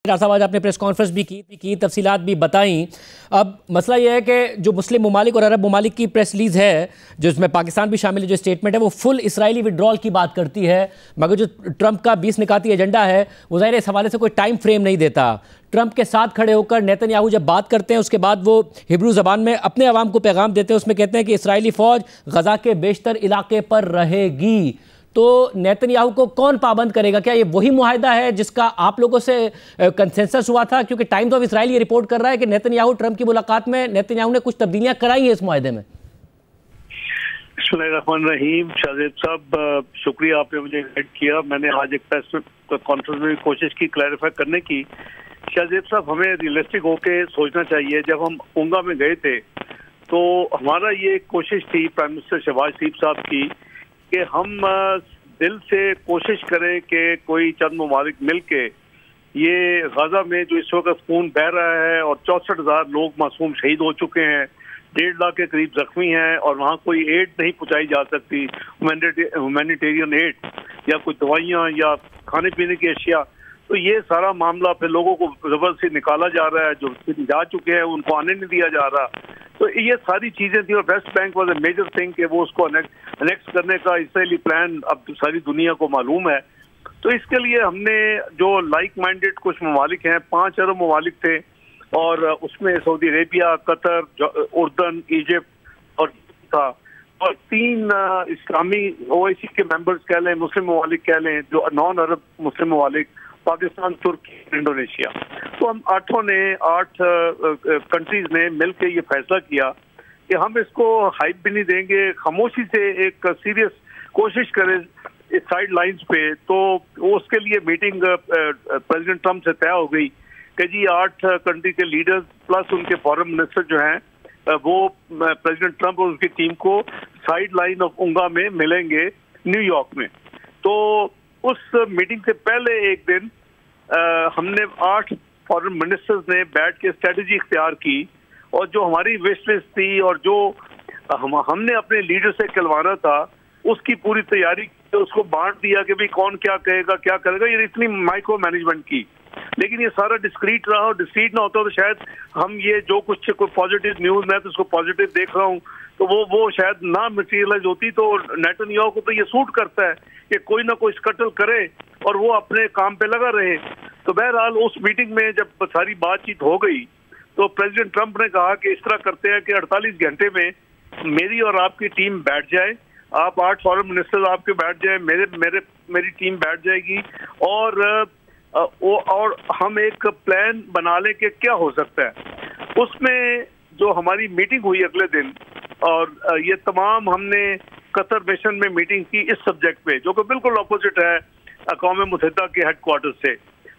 साहब आज आपने प्रेस कॉन्फ्रेंस भी की तफसीलात भी बताई। अब मसला यह है कि जो मुस्लिम ममालिक और अरब ममालिक की प्रेस रिलीज है, जो इसमें पाकिस्तान भी शामिल है, जो स्टेटमेंट है वो फुल इसराइली विड्रॉल की बात करती है, मगर जो ट्रंप का 20 निकाती एजेंडा है वो ज़ाहिर इस हवाले से कोई टाइम फ्रेम नहीं देता। ट्रंप के साथ खड़े होकर नेतन्याहू जब बात करते हैं उसके बाद वो हिब्रू ज़बान में अपने अवाम को पैगाम देते हैं, उसमें कहते हैं कि इसराइली फ़ौज गज़ा के बेशतर इलाके पर रहेगी। तो नेतन्याहू को कौन पाबंद करेगा? क्या ये वही मुआहिदा है जिसका आप लोगों से कंसेंसस हुआ था? क्योंकि टाइम्स ऑफ इसराइल ये रिपोर्ट कर रहा है कि नेतन्याहू ट्रंप की मुलाकात में नेतन्याहू ने कुछ तब्दीलियां कराई हैं इस मुआहिदे में। बिस्मिल्लाहिर्रहमानिर्रहीम। शाहजेब साहब, शुक्रिया, आपने मुझे गाइड किया। मैंने आज एक प्रेस कॉन्फ्रेंस में कोशिश की क्लैरिफाई करने की। शाहजेब साहब, हमें रियलिस्टिक होके सोचना चाहिए। जब हम उंगा में गए थे तो हमारा ये कोशिश थी प्राइम मिनिस्टर शहबाज शरीफ साहब की कि हम दिल से कोशिश करें कि कोई चंद ममालिक मिल के ये गाजा में जो इस वक्त खून बह रहा है और 64,000 लोग मासूम शहीद हो चुके हैं, 1.5 लाख के करीब जख्मी हैं और वहाँ कोई एड नहीं पहुँचाई जा सकती, ह्यूमैनिटेरियन एड या कोई दवाइयाँ या खाने पीने की अशिया, तो ये सारा मामला फिर लोगों को जबरदस्ती निकाला जा रहा है। जो जा चुके हैं उनको आने नहीं दिया जा रहा। तो ये सारी चीजें थी और West Bank was a major thing कि वो उसको अनेक्स करने का इसराइली प्लान अब सारी दुनिया को मालूम है। तो इसके लिए हमने जो लाइक माइंडेड कुछ ममालिक हैं, 5 अरब ममालिक थे और उसमें सऊदी अरेबिया, कतर, उर्दन, इजिप्ट और था, और 3 इस्लामी ओआईसी के मेंबर्स कह लें, मुस्लिम ममालिक कह लें, जो नॉन अरब मुस्लिम ममालिक, पाकिस्तान, तुर्की, इंडोनेशिया। तो हम 8 कंट्रीज ने मिलकर ये फैसला किया कि हम इसको हाइप भी नहीं देंगे, खामोशी से एक सीरियस कोशिश करें इस साइड लाइंस पे। तो उसके लिए मीटिंग प्रेसिडेंट ट्रंप से तय हो गई कि जी 8 कंट्री के लीडर्स प्लस उनके फॉरेन मिनिस्टर जो हैं वो प्रेसिडेंट ट्रंप और उसकी टीम को साइड लाइन ऑफ उंगा में मिलेंगे न्यूयॉर्क में। तो उस मीटिंग से पहले एक दिन हमने 8 फॉरेन मिनिस्टर्स ने बैठ के स्ट्रेटजी इख्तियार की और जो हमारी विश लिस्ट थी और जो हमने अपने लीडर से कहलवाना था उसकी पूरी तैयारी की, उसको बांट दिया कि भाई कौन क्या कहेगा क्या करेगा। ये इतनी माइक्रो मैनेजमेंट की, लेकिन ये सारा डिस्क्रीट रहा और डिस्क्रीट ना होता तो शायद हम ये जो कुछ कोई पॉजिटिव न्यूज, मैं तो उसको पॉजिटिव देख रहा हूँ, तो वो शायद ना मटेरियलाइज होती। तो नेतन्याहू को तो ये सूट करता है कि कोई ना कोई स्कटल करे और वो अपने काम पे लगा रहे। तो बहरहाल उस मीटिंग में जब सारी बातचीत हो गई तो प्रेसिडेंट ट्रंप ने कहा कि इस तरह करते हैं कि 48 घंटे में मेरी और आपकी टीम बैठ जाए, आप 8 फॉरेन मिनिस्टर्स आपके बैठ जाए, मेरी टीम बैठ जाएगी और हम एक प्लान बना लें कि क्या हो सकता है। उसमें जो हमारी मीटिंग हुई अगले दिन, और ये तमाम हमने कतर मिशन में मीटिंग की इस सब्जेक्ट पे, जो कि बिल्कुल अपोजिट है अक़वाम मुत्तहिदा के हेडक्वार्टर से,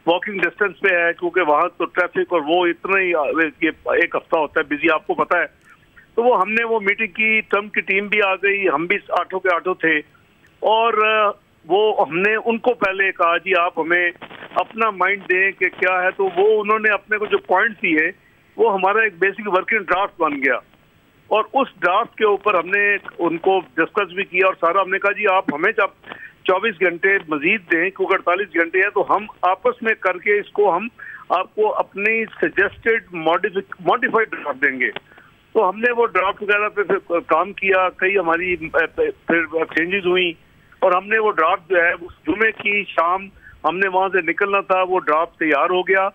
वॉकिंग डिस्टेंस पे है, क्योंकि वहाँ तो ट्रैफिक और वो इतना ही ये एक हफ्ता होता है बिजी, आपको पता है। तो वो हमने वो मीटिंग की, ट्रंप की टीम भी आ गई, हम भी 8 के 8 थे और वो हमने उनको पहले कहा जी आप हमें अपना माइंड दें कि क्या है। तो वो उन्होंने अपने को जो पॉइंट दिए वो हमारा एक बेसिक वर्किंग ड्राफ्ट बन गया और उस ड्राफ्ट के ऊपर हमने उनको डिस्कस भी किया और सारा हमने कहा जी आप हमें जब 24 घंटे मजीद दें, क्योंकि 48 घंटे हैं, तो हम आपस में करके इसको हम आपको अपनी सजेस्टेड मॉडिफाइड ड्राफ्ट देंगे। तो हमने वो ड्राफ्ट वगैरह पे फिर काम किया, कई हमारी फिर चेंजेस हुई और हमने वो ड्राफ्ट जो है उस जुमे की शाम हमने वहां से निकलना था, वो ड्राफ्ट तैयार हो गया।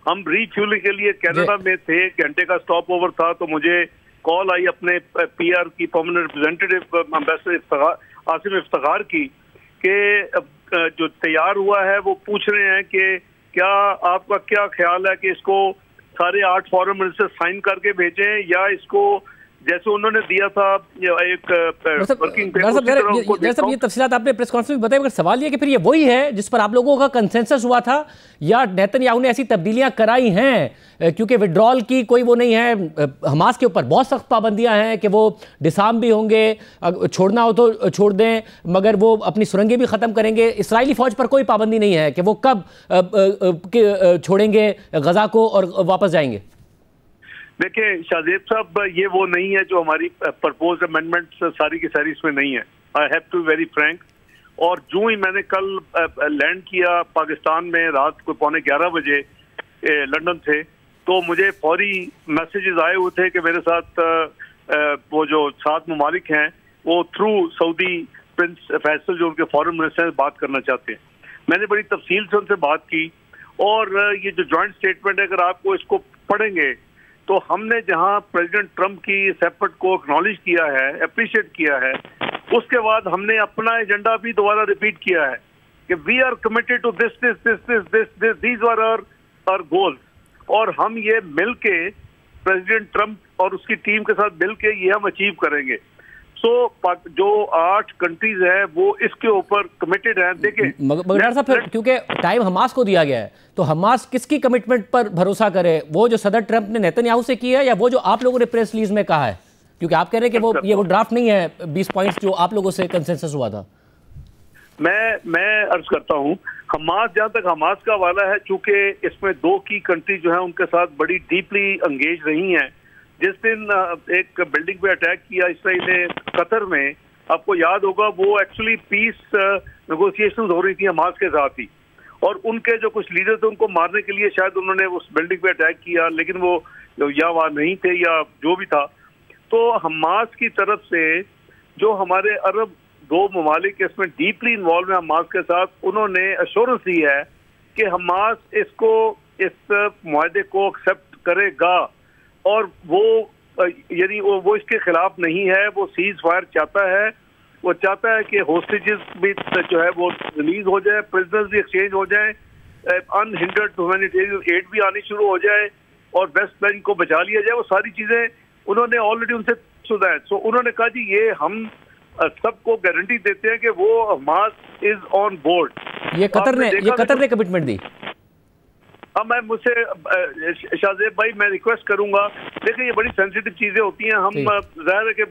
हम रिफ्यूलिंग के लिए कनाडा में थे, 1 घंटे का स्टॉप ओवर था, तो मुझे कॉल आई अपने PR की permanent representative ambassador Asim Iftikhar की कि जो तैयार हुआ है वो पूछ रहे हैं कि क्या आपका क्या ख्याल है कि इसको सारे 8 फॉरेन मिनिस्टर साइन करके भेजें या इसको जैसे उन्होंने दिया था एक वर्किंग पेपर। ये तफसीलात आपने प्रेस कॉन्फ्रेंस में बताई, मगर सवाल ये कि फिर ये वही है जिस पर आप लोगों का कंसेंसस हुआ था या नेतन्याहू ने ऐसी तब्दीलियां कराई हैं? क्योंकि विड्रॉल की कोई वो नहीं है, हमास के ऊपर बहुत सख्त पाबंदियां हैं कि वो डिसाम भी होंगे, छोड़ना हो तो छोड़ दें, मगर वो अपनी सुरंगें भी ख़त्म करेंगे। इसराइली फ़ौज पर कोई पाबंदी नहीं है कि वो कब छोड़ेंगे गजा को और वापस जाएंगे। देखिए शाहजेब साहब, ये वो नहीं है जो हमारी प्रपोज अमेंडमेंट सारी की सारी इसमें नहीं है। I have to very frank. और जो ही मैंने कल लैंड किया पाकिस्तान में रात को 11:15 बजे, लंदन थे, तो मुझे फौरी मैसेजेस आए हुए थे कि मेरे साथ वो जो 7 ममालिक हैं वो थ्रू सऊदी प्रिंस फैसल जो उनके फॉरेन मिनिस्टर हैं बात करना चाहते हैं। मैंने बड़ी तफसील से उनसे बात की और ये जो जॉइंट स्टेटमेंट है, अगर आपको इसको पढ़ेंगे तो हमने जहां प्रेसिडेंट ट्रंप की इस एफर्ट को एक्नॉलेज किया है, अप्रिशिएट किया है, उसके बाद हमने अपना एजेंडा भी दोबारा रिपीट किया है कि we are committed to this this this this this this these are our goals, और हम ये मिल के प्रेसिडेंट ट्रंप और उसकी टीम के साथ मिल के ये हम अचीव करेंगे। सो जो 8 कंट्रीज हैं वो इसके ऊपर कमिटेड हैं। देखिए मगर डॉक्टर साहब, क्योंकि टाइम हमास को दिया गया है, तो हमास किसकी कमिटमेंट पर भरोसा करे? वो जो सदर ट्रंप ने नेतन्याहू से किया है या वो जो आप लोगों ने प्रेस रिलीज में कहा है? क्योंकि आप कह रहे हैं कि वो ड्राफ्ट नहीं है 20 पॉइंट्स जो आप लोगों से कंसेंसस हुआ था। मैं अर्ज करता हूँ, हमास, जहां तक हमास का हवाला है, चूंकि इसमें 2 की कंट्री जो है उनके साथ बड़ी डीपली एंगेज रही हैं। जिस दिन एक बिल्डिंग पे अटैक किया इसराइल ने कतर में, आपको याद होगा, वो एक्चुअली पीस नेगोशिएशंस हो रही थी हमास के साथ ही, और उनके जो कुछ लीडर थे उनको मारने के लिए शायद उन्होंने उस बिल्डिंग पे अटैक किया, लेकिन वो या वहाँ नहीं थे या जो भी था। तो हमास की तरफ से जो हमारे अरब 2 ममालिक इसमें डीपली इन्वॉल्व है हमास के साथ, उन्होंने एश्योरेंस दी है कि हमास इस मुआहदे को एक्सेप्ट करेगा और वो यानी वो इसके खिलाफ नहीं है। वो सीज फायर चाहता है, वो चाहता है कि होस्टेजेस भी जो है वो रिलीज हो जाए, प्रिजनर्स भी एक्सचेंज हो जाए, अनहिंडर्ड ह्यूमैनिटेरियन एड भी आनी शुरू हो जाए और वेस्ट बैंक को बचा लिया जाए। वो सारी चीजें उन्होंने ऑलरेडी उनसे सुना है। सो उन्होंने कहा जी ये हम सबको गारंटी देते हैं कि वो हमास इज ऑन बोर्ड। ये कतर ने कमिटमेंट दी। अब मैं मुझसे शाहजेब भाई मैं रिक्वेस्ट करूंगा, देखिए ये बड़ी सेंसिटिव चीजें होती हैं, हम जाहिर है कि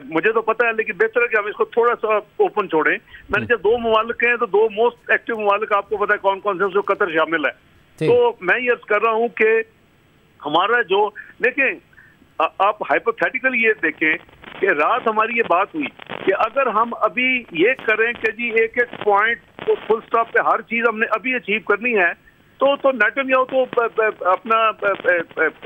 मुझे तो पता है, लेकिन बेहतर है कि हम इसको थोड़ा सा ओपन छोड़ें। मैंने जब 2 ममालिक हैं तो 2 मोस्ट एक्टिव ममालिक आपको पता है कौन कौन से, उसमें कतर शामिल है। तो मैं ये अर्ज कर रहा हूँ कि हमारा जो, देखें आप हाइपोथेटिकली ये देखें कि रात हमारी ये बात हुई कि अगर हम अभी ये करें कि जी एक पॉइंट को फुल स्टॉप पे हर चीज हमने अभी अचीव करनी है, तो नेतन्याहू तो अपना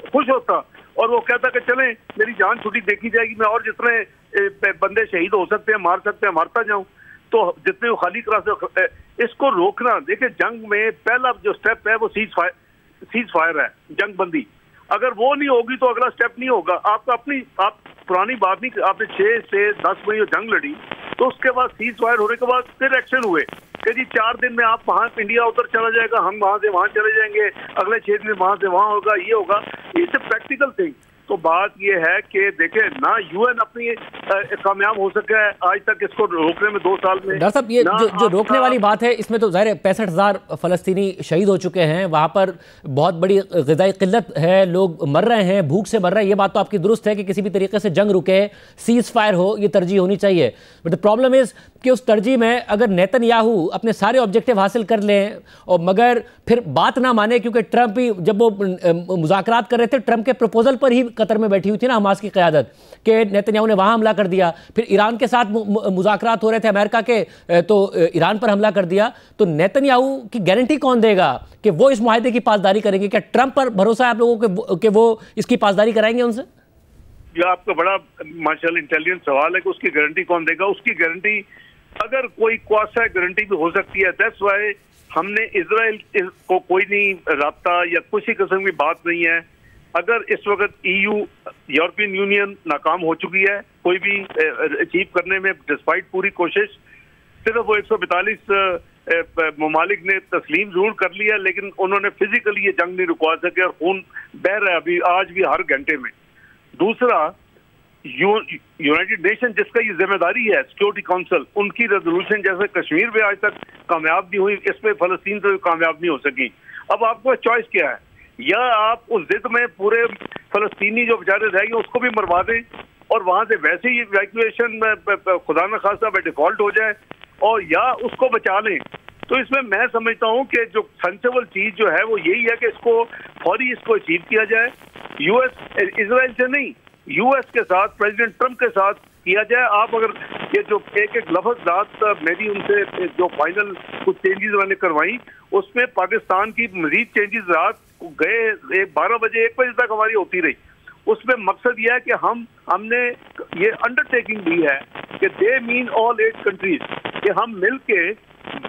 खुश होता और वो कहता कि चलें मेरी जान छुट्टी देखी जाएगी, मैं और जितने बंदे शहीद हो सकते हैं, मार सकते हैं, मारता जाऊं, तो जितने खाली करा। इसको रोकना, देखिए जंग में पहला जो स्टेप है वो सीज फायर है, जंग बंदी। अगर वो नहीं होगी तो अगला स्टेप नहीं होगा। आप पुरानी बात नहीं, आपने 6 से 10 महीने जंग लड़ी, तो उसके बाद सीज फायर होने के बाद फिर एक्शन हुए कि जी 4 दिन में आप वहां इंडिया उधर चला जाएगा, हम वहां से वहां चले जाएंगे, अगले 6 दिन वहां से वहां होगा, ये होगा। It's a practical thing. तो बात ये है कि देखें ना यूएन अपनी कामयाब हो सका है आज तक इसको रोकने में 2 साल में। डॉक्टर साहब, ये जो रोकने वाली बात है, इसमें तो जाहिर है 65,000 फलस्तीनी शहीद हो चुके हैं, वहाँ पर बहुत बड़ी ग़िज़ाई किल्लत है, लोग मर रहे हैं, भूख से मर रहे हैं। ये बात तो आपकी दुरुस्त है कि किसी भी तरीके से जंग रुके, सीज फायर हो, ये तरजीह होनी चाहिए। बट द प्रॉब्लम इज़ कि उस तरजीह में अगर नेतन्याहू अपने सारे ऑब्जेक्टिव हासिल कर लें और मगर फिर बात ना माने, क्योंकि ट्रंप ही जब वो मुज़ाकरात कर रहे थे, ट्रंप के प्रपोजल पर ही कतर में बैठी हुई थी ना हमास की क़यादत, कि नेतन्याहू ने वहाँ हमला कर दिया, फिर ईरान के साथ मुज़ाकरात हो रहे थे अमेरिका के, तो ईरान पर हमला कर दिया। तो नेतन्याहू की गारंटी कौन देगा कि वो इस मुआहदे की पासदारी करेंगे? क्या ट्रंप पर भरोसा है आप लोगों को कि वो इसकी पासदारी कराएंगे उनसे? यह आपका बड़ा माशाल्लाह इंटेलिजेंट सवाल है कि उसकी गारंटी कौन देगा। उसकी गारंटी अगर कोई क्वासा गारंटी भी हो सकती है। दैट्स व्हाई हमने इजराइल को कोई नहीं राब्ता या किसी किस्म की बात नहीं है। अगर इस वक्त EU यूरोपियन यूनियन नाकाम हो चुकी है कोई भी अचीव करने में, डिस्पाइट पूरी कोशिश, सिर्फ वो 142 ममालिक ने तस्लीम जरूर कर लिया, लेकिन उन्होंने फिजिकली ये जंग नहीं रुकवा सके और खून बह रहा है अभी आज भी हर घंटे में। दूसरा, यूनाइटेड नेशन जिसका ये जिम्मेदारी है, सिक्योरिटी काउंसिल, उनकी रेजोल्यूशन जैसे कश्मीर में आज तक कामयाब नहीं हुई, इसमें फलस्तीन तो कामयाब नहीं हो सकी। अब आपको चॉइस क्या है? या आप उस जिद में पूरे फलस्तीनी जो बेचारे रह गए उसको भी मरवा दें और वहां से वैसे ही इवैक्यूएशन खुदा न खासा बाय डिफॉल्ट हो जाए, और या उसको बचा लें। तो इसमें मैं समझता हूं कि जो सेंसिबल चीज जो है वो यही है कि इसको फौरी इसको अचीव किया जाए। यूएस इजराइल से नहीं, यूएस के साथ, प्रेसिडेंट ट्रंप के साथ किया जाए। आप अगर ये जो एक लफ्ज रात मेरी उनसे जो फाइनल कुछ चेंजेस मैंने करवाई उसमें पाकिस्तान की मजीद चेंजेस रात गए 12 बजे 1 बजे तक हमारी होती रही। उसमें मकसद यह है कि हमने ये अंडरटेकिंग दी है कि दे मीन ऑल 8 कंट्रीज, कि हम मिलके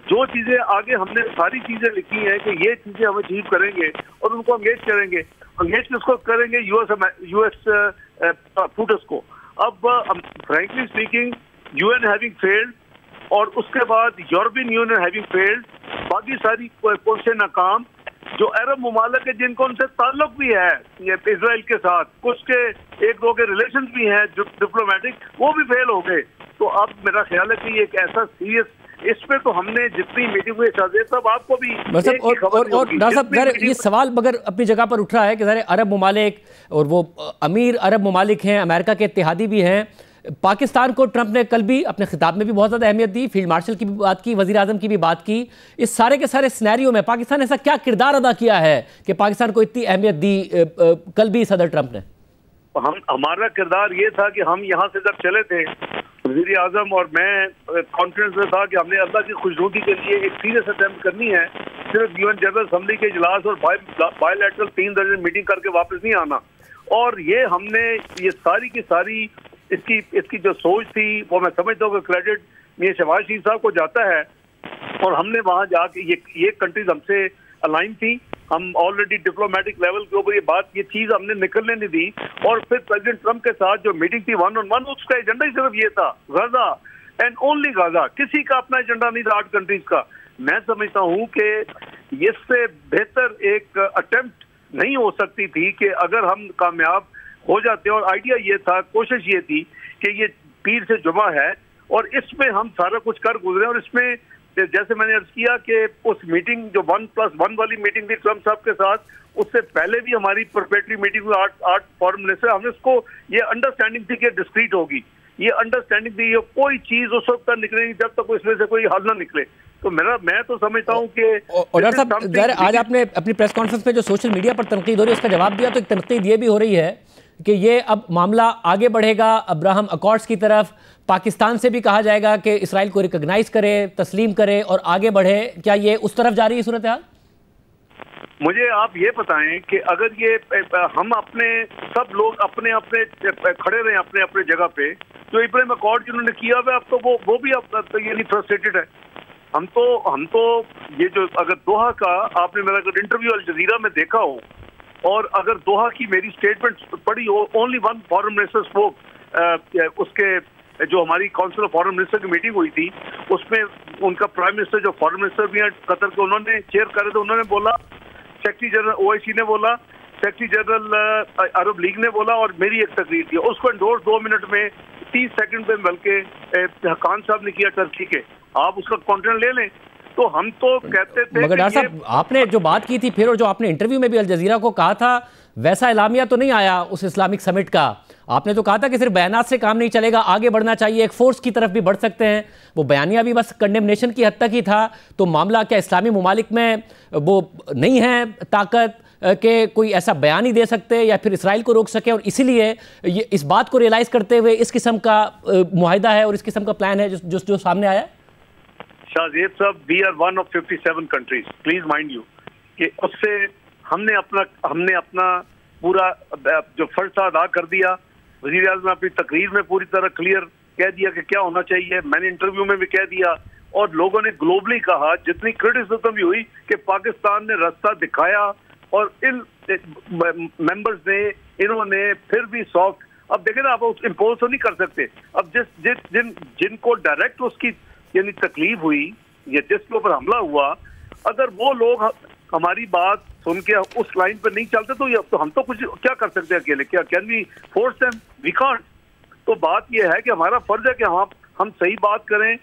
जो चीजें आगे हमने सारी चीजें लिखी हैं कि ये चीजें हम अचीव करेंगे और उनको एंगेज करेंगे। एंगेज किसको करेंगे? यूएस फूडर्स को। अब frankly speaking UN having failed और उसके बाद यूरोपियन यूनियन हैविंग फेल्ड, बाकी सारी कोशिशें नाकाम, जो अरब मुमालिक है जिनको उनसे ताल्लुक भी है ये इजराइल के साथ, कुछ के एक दो के रिलेशन भी हैं डिप्लोमेटिक, वो भी फेल हो गए। तो अब मेरा ख्याल है कि ये एक ऐसा सीरियस, इस पे तो हमने जितनी मीटिंग हुई शाहजेब साहब आपको भी डॉक्टर साहब ये सवाल मगर अपनी जगह पर उठ रहा है कि ज़रा अरब मुमालिक और वो अमीर अरब मुमालिक हैं, अमेरिका के इत्तेहादी भी हैं, पाकिस्तान को ट्रंप ने कल भी अपने खिताब में भी बहुत ज़्यादा अहमियत दी, फील्ड मार्शल की भी बात की, वज़ीर आज़म की भी बात की। इस सारे के सारे सिनेरियो में पाकिस्तान ऐसा क्या किरदार अदा किया है कि पाकिस्तान को इतनी अहमियत दी कल भी सदर ट्रंप ने? हमारा किरदार ये था कि हम यहाँ से जब चले थे, वज़ीर आज़म और मैं कॉन्फ्रेंस में था कि हमने अल्लाह की खुशनुदी के लिए एक सीरियस अटेम्प्ट करनी है, सिर्फ यूएन जनरल असेंबली के इजलास और बायलैटरल 3 दर्जन मीटिंग करके वापस नहीं आना। और ये हमने ये सारी की सारी इसकी जो सोच थी वो मैं समझता हूँ कि क्रेडिट मियां शहबाज शरीफ साहब को जाता है। और हमने वहाँ जाके ये कंट्रीज हमसे अलाइन थी, हम ऑलरेडी डिप्लोमेटिक लेवल के ऊपर ये चीज हमने निकलने नहीं दी। और फिर प्रेसिडेंट ट्रंप के साथ जो मीटिंग थी 1-on-1, उसका एजेंडा ही सिर्फ ये था, गाजा एंड ओनली गाजा, किसी का अपना एजेंडा नहीं था 8 कंट्रीज का। मैं समझता हूँ कि इससे बेहतर एक अटेम्प्ट नहीं हो सकती थी कि अगर हम कामयाब हो जाते। और आइडिया ये था, कोशिश ये थी कि ये पीर से जुमा है और इसमें हम सारा कुछ कर गुजरे। और इसमें जैसे मैंने अर्ज किया कि उस मीटिंग जो 1+1 वाली मीटिंग थी ट्रंप साहब के साथ, उससे पहले भी हमारी प्रिपरेटरी मीटिंग हुई 8 फॉरेन मिनिस्टर, हमने उसको ये अंडरस्टैंडिंग थी कि डिस्क्रीट होगी, ये अंडरस्टैंडिंग थी, ये कोई चीज उस वक्त तक निकलेगी जब तक इसमें से कोई हल ना निकले। तो मैं तो समझता हूँ कि डॉक्टर साहब आज आपने अपनी प्रेस कॉन्फ्रेंस में जो सोशल मीडिया पर तनकीद हो रही है उसका जवाब दिया, तो एक तनकीद ये भी हो रही है कि ये अब मामला आगे बढ़ेगा अब्राहम अकॉर्ड्स की तरफ, पाकिस्तान से भी कहा जाएगा कि इसराइल को रिकॉग्नाइज करे, तस्लीम करे और आगे बढ़े। क्या ये उस तरफ जा रही है सूरत हाल? मुझे आप ये बताएं कि अगर ये हम अपने सब लोग अपने अपने खड़े रहे अपने अपने जगह पे, जो इब्राहिम अकॉर्ड जिन्होंने किया हुआ, अब तो वो भी अब ये नहीं फ्रस्ट्रेटेड है। हम तो ये जो अगर दोहा का आपने मेरा अगर इंटरव्यू अल जजीरा में देखा हो और अगर दोहा की मेरी स्टेटमेंट पढ़ी हो, ओनली 1 फॉरेन मिनिस्टर स्पोक, उसके जो हमारी काउंसिल ऑफ फॉरेन मिनिस्टर की मीटिंग हुई थी उसमें उनका प्राइम मिनिस्टर जो फॉरेन मिनिस्टर भी हैं कतर के, उन्होंने चेयर कर रहे थे, उन्होंने बोला, सेक्रेटरी जनरल OIC ने बोला, सेक्रेटरी जनरल अरब लीग ने बोला और मेरी एक तकरीर थी, उसको इंडोर्स 2 मिनट में 30 सेकंड में बल्कि खान साहब ने किया टर्की के। आप उसका कंटेंट ले लें। तो हम तो कहते थे, मगर डॉक्टर साहब आपने जो बात की थी फिर और जो आपने इंटरव्यू में भी अल जजीरा को कहा था, वैसा एलामिया तो नहीं आया उस इस्लामिक समिट का। आपने तो कहा था कि सिर्फ बयानात से काम नहीं चलेगा, आगे बढ़ना चाहिए, एक फोर्स की तरफ भी बढ़ सकते हैं। वो बयानिया भी बस कंडेमनेशन की हद तक ही था। तो मामला क्या इस्लामी मुमालिक में वो नहीं है ताकत के कोई ऐसा बयान ही दे सकते या फिर इसराइल को रोक सके, और इसीलिए ये इस बात को रियलाइज करते हुए इस किस्म का मुआहिदा है और इस किस्म का प्लान है जो सामने आया? Shahzeb sahab, we are 1 of 57 countries, please mind you कि उससे हमने अपना पूरा जो फर्ज था अदा कर दिया। वज़ीर आज़म ने अपनी तकरीर में पूरी तरह क्लियर कह दिया कि क्या होना चाहिए, मैंने इंटरव्यू में भी कह दिया और लोगों ने ग्लोबली कहा, जितनी क्रिटिसिज्म भी हुई कि पाकिस्तान ने रास्ता दिखाया और इन मेंबर्स ने इन्होंने फिर भी सॉफ्ट। अब देखें ना, आप इम्पोज तो नहीं कर सकते। अब जिनको डायरेक्ट उसकी यानी तकलीफ हुई या जिसके ऊपर हमला हुआ, अगर वो लोग हमारी बात सुन के उस लाइन पर नहीं चलते तो हम तो कुछ क्या कर सकते हैं अकेले? क्या can we force them? We can't. तो बात यह है कि हमारा फर्ज है कि हम सही बात करें,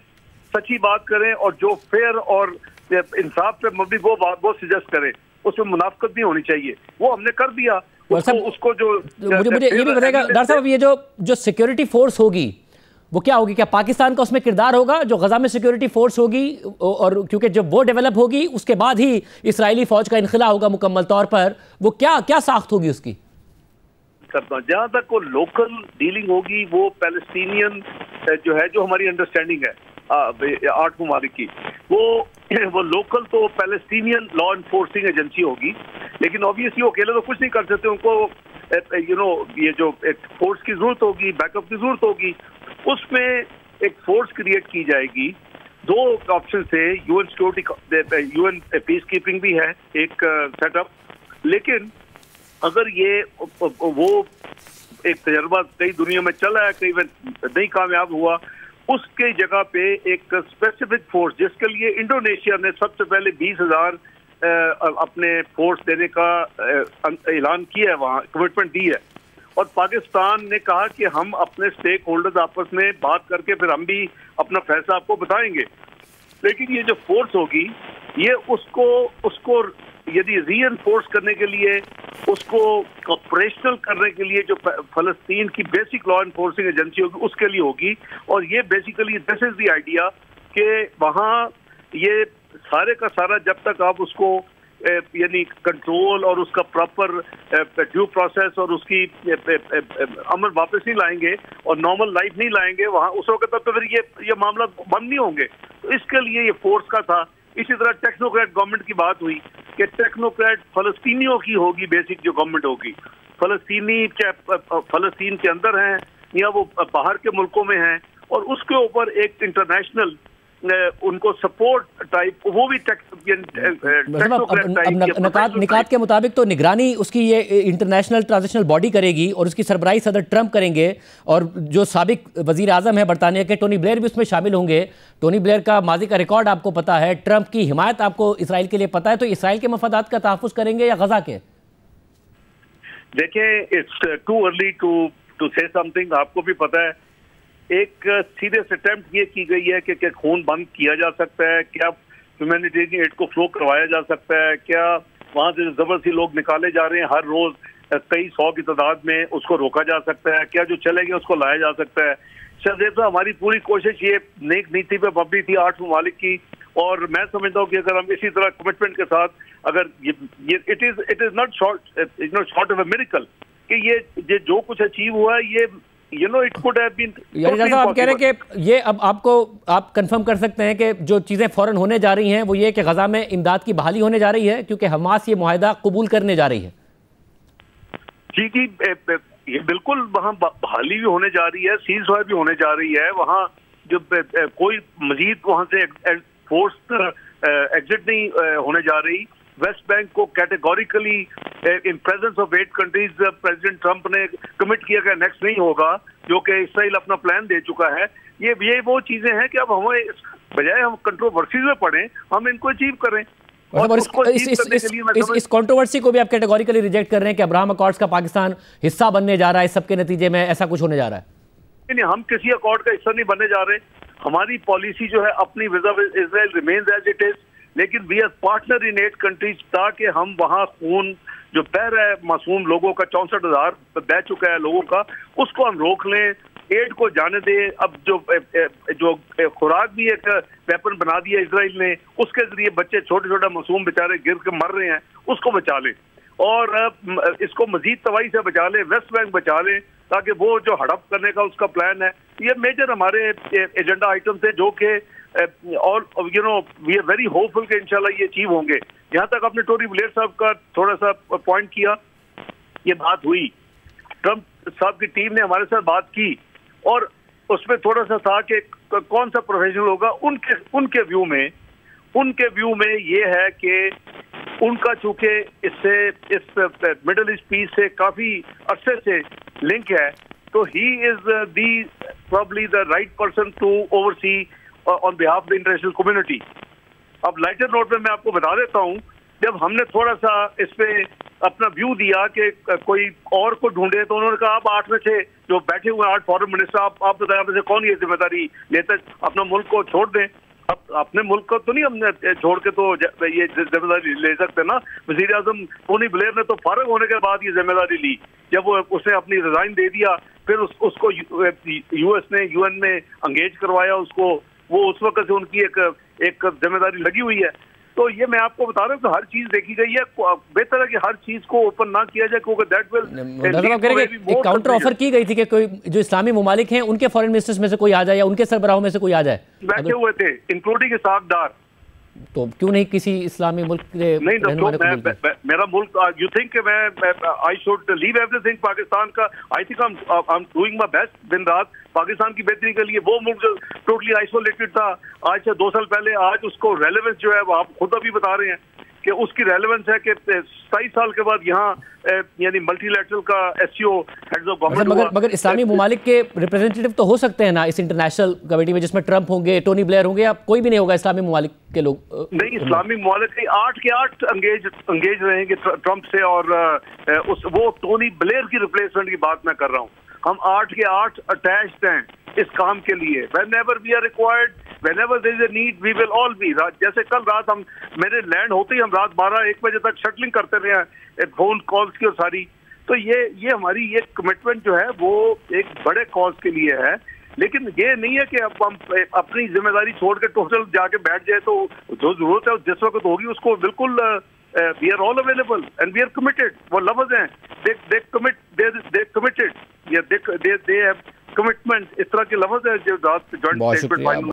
सच्ची बात करें और जो फेयर और इंसाफ पे मबनी वो सजेस्ट करें, उसमें मुनाफकत नहीं होनी चाहिए। वो हमने कर दिया। उसको जो मुझे ये भी बताएगा डॉक्टर साहब, ये जो सिक्योरिटी फोर्स होगी वो क्या होगी? क्या पाकिस्तान का उसमें किरदार होगा जो गजा में सिक्योरिटी फोर्स होगी? और क्योंकि जब वो डेवलप होगी उसके बाद ही इसराइली फौज का इनखिला होगा मुकम्मल तौर पर, वो क्या साख्त होगी उसकी? जहां तक वो लोकल डीलिंग होगी, वो पैलेस्टीनियन जो है, जो हमारी अंडरस्टैंडिंग है 8 ममालिक की, वो लोकल तो पैलेस्टीनियन लॉ इन्फोर्सिंग एजेंसी होगी, लेकिन ऑब्वियसली वो अकेले तो कुछ नहीं कर सकते। उनको ये जो एक फोर्स की जरूरत होगी, बैकअप की जरूरत होगी, उसमें एक फोर्स क्रिएट की जाएगी। 2 ऑप्शन थे, UN security, UN peace keeping भी है एक सेटअप, लेकिन अगर ये वो एक तजर्बा कई दुनिया में चला है, कई नहीं कामयाब हुआ, उसके जगह पे एक स्पेसिफिक फोर्स, जिसके लिए इंडोनेशिया ने सबसे पहले 20,000 अपने फोर्स देने का ऐलान किया है, वहाँ कमिटमेंट दी है, और पाकिस्तान ने कहा कि हम अपने स्टेक होल्डर्स आपस में बात करके फिर हम भी अपना फैसला आपको बताएंगे। लेकिन ये जो फोर्स होगी, ये उसको यदि रीइंफोर्स करने के लिए, उसको ऑपरेशनल करने के लिए जो फलस्तीन की बेसिक लॉ इन्फोर्सिंग एजेंसी होगी उसके लिए होगी। और ये basically this is the idea कि वहाँ ये सारे का सारा जब तक आप उसको यानी कंट्रोल और उसका प्रॉपर ड्यू प्रोसेस और उसकी अमल वापस नहीं लाएंगे और नॉर्मल लाइफ नहीं लाएंगे वहाँ, उस वक्त तक तो फिर ये मामला बंद नहीं होंगे। तो इसके लिए ये फोर्स का था। इसी तरह टेक्नोक्रेट गवर्नमेंट की बात हुई कि टेक्नोक्रेट फलस्तीनियों की होगी, बेसिक जो गवर्नमेंट होगी, फलस्तीन के अंदर हैं या वो बाहर के मुल्कों में हैं, और उसके ऊपर एक इंटरनेशनल उनको सपोर्ट टाइप, वो भी निकात के मुताबिक तो निगरानी उसकी ये इंटरनेशनल ट्रांजिशनल बॉडी करेगी और उसकी सरबराही सदर ट्रंप करेंगे, और जो साबिक वजीर आजम है बरतानिया के टोनी ब्लेयर भी उसमें शामिल होंगे। टोनी ब्लेयर का माजी का रिकॉर्ड आपको पता है, ट्रंप की हिमायत आपको इसराइल के लिए पता है, तो इसराइल के मफादात का तहफ़्फ़ुज़ करेंगे या गजा के? देखिए, it's too early to say something. आपको भी पता है एक सीरियस अटेम्प्ट ये की गई है कि खून बंद किया जा सकता है, क्या ह्यूमैनिटेरियन एड को फ्लो करवाया जा सकता है, क्या वहाँ से जबरदस्ती लोग निकाले जा रहे हैं हर रोज कई 100 की तादाद में, उसको रोका जा सकता है, क्या जो चले गए उसको लाया जा सकता है। शायद तो हमारी पूरी कोशिश ये नेक नीति पे मबनी थी 8 ममालिक की, और मैं समझता हूँ कि अगर हम इसी तरह कमिटमेंट के साथ अगर ये it is not short of a miracle कि ये जो कुछ अचीव हुआ है, ये it could have been आप कह रहे हैं कि ये अब आप कंफर्म कर सकते हैं कि जो चीजें फौरन होने जा रही हैं वो ये कि गजा में इमदाद की बहाली होने जा रही है, क्योंकि हमास ये मुआहदा कबूल करने जा रही है। जी, ये बिल्कुल वहाँ बहाली भी होने जा रही है, सीज फायर भी होने जा रही है। वहाँ जब कोई मजीद वहाँ से फोर्स एग्जिट नहीं होने जा रही। वेस्ट बैंक को categorically in presence of 8 countries president Trump ने कमिट किया कि नेक्स्ट नहीं होगा, जो कि इसराइल अपना प्लान दे चुका है। ये वो चीजें हैं कि अब हमें बजाय हम कंट्रोवर्सीज में पड़े, हम इनको अचीव करें। और इस कंट्रोवर्सी को भी आप कैटेगोरिकली रिजेक्ट कर रहे हैं कि अब्राहम अकॉर्ड्स का पाकिस्तान हिस्सा बनने जा रहा है, सबके नतीजे में ऐसा कुछ होने जा रहा है? नहीं, हम किसी अकॉर्ड का हिस्सा नहीं बनने जा रहे। हमारी पॉलिसी जो है अपनी visa Israel remains as it is, लेकिन we are partner in 8 countries, ताकि हम वहाँ खून जो बह रहा है मासूम लोगों का, 64,000 बह चुका है लोगों का, उसको हम रोक लें, एड को जाने दें। अब जो खुराक भी एक वेपन बना दिया इसराइल ने, उसके जरिए बच्चे छोटे छोटे मासूम बेचारे गिर के मर रहे हैं, उसको बचा लें, और इसको मजीद तबाही से बचा लें, वेस्ट बैंक बचा लें, ताकि वो जो हड़प करने का उसका प्लान है। ये मेजर हमारे एजेंडा आइटम थे जो कि और वी आर वेरी होपफुल कि इंशाल्लाह ये अचीव होंगे। यहाँ तक आपने टोनी ब्लेयर साहब का थोड़ा सा पॉइंट किया, ये बात हुई, ट्रंप साहब की टीम ने हमारे साथ बात की, और उसमें थोड़ा सा था कि कौन सा प्रोफेशनल होगा। उनके व्यू में ये है कि उनका चूंकि इस मिडल ईस्ट पीस से काफी अरसे से लिंक है, तो he is probably the right person to oversee on behalf of the international community. अब लाइटर नोट में मैं आपको बता देता हूँ, जब हमने थोड़ा सा इस पे अपना व्यू दिया कि कोई और को ढूंढे, तो उन्होंने कहा आप 8 में से जो बैठे हुए 8 फॉरेन मिनिस्टर, आप बताएं आप में से कौन ये जिम्मेदारी लेता, अपना मुल्क को छोड़ दें। अब अपने मुल्क को तो नहीं हमने छोड़ के तो ये जिम्मेदारी ले सकते ना। वजीर आजम टोनी ब्लेयर ने तो फारग होने के बाद ये जिम्मेदारी ली, जब उसने अपनी रिजाइन दे दिया, फिर उसको यूएस ने यूएन में अंगेज करवाया उसको, वो उस वक्त से उनकी एक जिम्मेदारी लगी हुई है। तो ये मैं आपको बता रहा हूँ कि हर चीज देखी गई है, बेहतर है कि हर चीज को ओपन ना किया जाए, क्योंकि दैट विल एक काउंटर ऑफर की गई थी कि कोई जो इस्लामी ममालिक हैं उनके फॉरेन मिनिस्टर्स में से कोई आ जाए या उनके सरबराहों में से कोई आ जाए, बैठे हुए थे इंक्लूडिंग इसाक डार। तो क्यों नहीं किसी इस्लामी मुल्क के नहीं तो मेरा मुल्क, यू थिंक मैं I should leave everything Pakistan का, I think I am doing my best दिन रात पाकिस्तान की बेहतरी के लिए। वो मुल्क जो टोटली आइसोलेटेड था आज से 2 साल पहले, आज उसको रेलेवेंस जो है वो आप खुद अभी बता रहे हैं कि उसकी रेलेवेंस है कि 27 साल के बाद यहाँ यानी मल्टीलैटरल का एससीओ हेड्स ऑफ गवर्नमेंट। मगर इस्लामी ममालिक के रिप्रेजेंटेटिव तो हो सकते हैं ना इस इंटरनेशनल कमेटी में, जिसमें ट्रंप होंगे, टोनी ब्लेयर होंगे, या कोई भी नहीं होगा इस्लामी ममालिक के लोग? नहीं, इस्लामी ममालिक के 8 के 8 अंगेज रहेंगे ट्रंप से, और वो टोनी ब्लेयर की रिप्लेसमेंट की बात मैं कर रहा हूँ। हम 8 के 8 अटैच्ड हैं इस काम के लिए। Whenever we are required, whenever there is a need, we will all be। जैसे कल रात हम मेरे लैंड होते ही हम रात 12-1 बजे तक शटलिंग करते रहे हैं, फोन कॉल्स की और सारी। तो ये हमारी ये कमिटमेंट जो है वो एक बड़े कॉज के लिए है, लेकिन ये नहीं है कि अब हम अपनी जिम्मेदारी छोड़ के टोटल जाके बैठ जाए। तो जो जरूरत है जिस वक्त होगी उसको बिल्कुल we are all available and we are committed। वो लफ्ज़ हैं, they committed, yeah, they have commitment, इस तरह के लफ्ज़ है जो जॉइंट स्टेटमेंट